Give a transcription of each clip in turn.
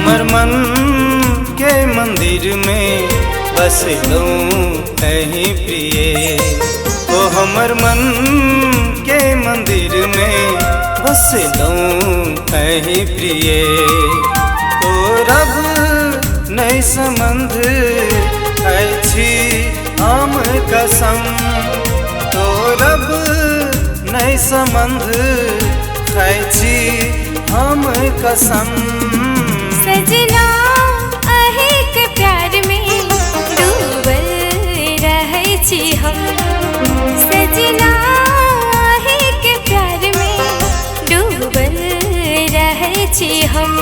हमर मन के मंदिर में बसलूं अहि प्रिय। ओ हमर मन के मंदिर में बसलूं अहि प्रिय। तो रब नहीं संबंध अछि हम कसम। तो रब नहीं संबंध अछि हम कसम। सजना अहि के प्यार में डूबल रहै छी हम। सजना अहि के प्यार में डूबल रहै छी हम।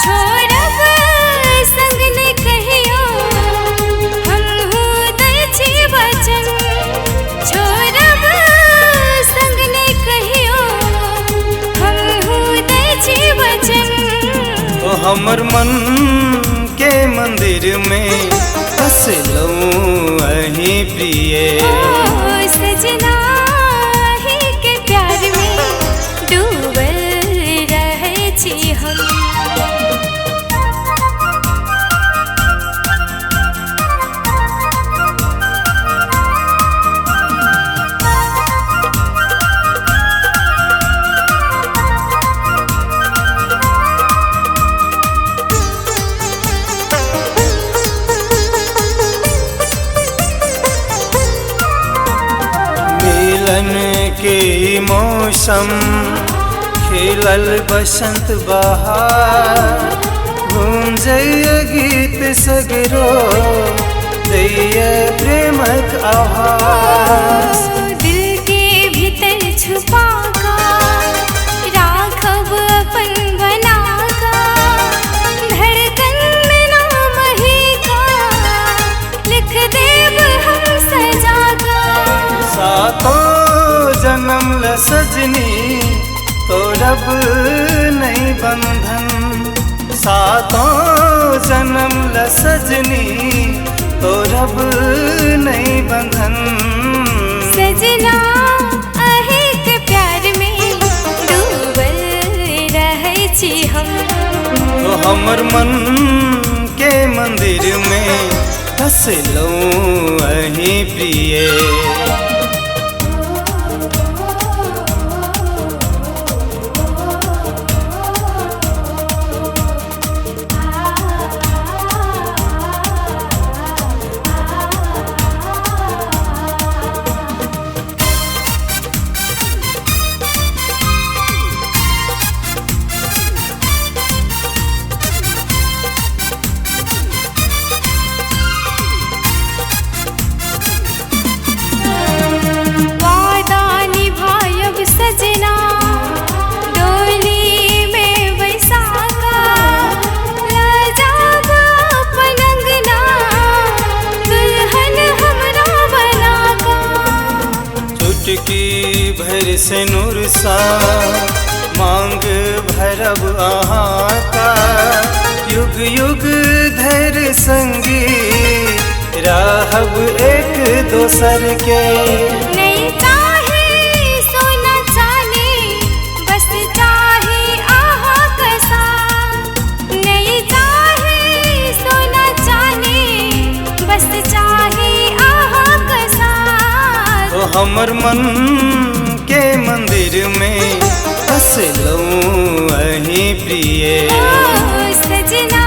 छोड़ब संग नहीं कहियो हमहु दै छी वचन। छोड़ब संग नहीं कहियो हमहु दै छी वचन। ओ हमर मन के मंदिर में बसलूं अहि प्रिय। ओ सजना अहि के प्यार में डूबल रहै छी हम। मिलन के मौसम खिलल बसंत बहार। गूंजय गीत सगरो दैय प्रेमक आभास। दिल के भीतर छुपा कर राखब अपन बना कर। धड़कन में नाम ही का लिख देब हम सजा कर। सातों जन्म ल सजनी तोड़ब नहीं बंधन। सातों जन्म ल सजनी तोड़ब नहीं बंधन। सजना अहि के प्यार में डूबल रहै छी हम। तो हमर मन के मंदिर में बसलूं अहि प्रिय। सजना डोली में बैसा कर लजाब अपन अंगना दुल्हन हमरा बना कर। चुटकी भर से नूर सा मांग भरब अहाँ का। युग युग धैर्य संगी रहब एक दोसर के। नहीं चाहे सोना चांदी बस चाहे आहा कसा। नहीं चाहे सोना चांदी बस चाहे आहा कसा। तो हमर मन के मंदिर में बसलूं अहि प्रिय। ओ सजना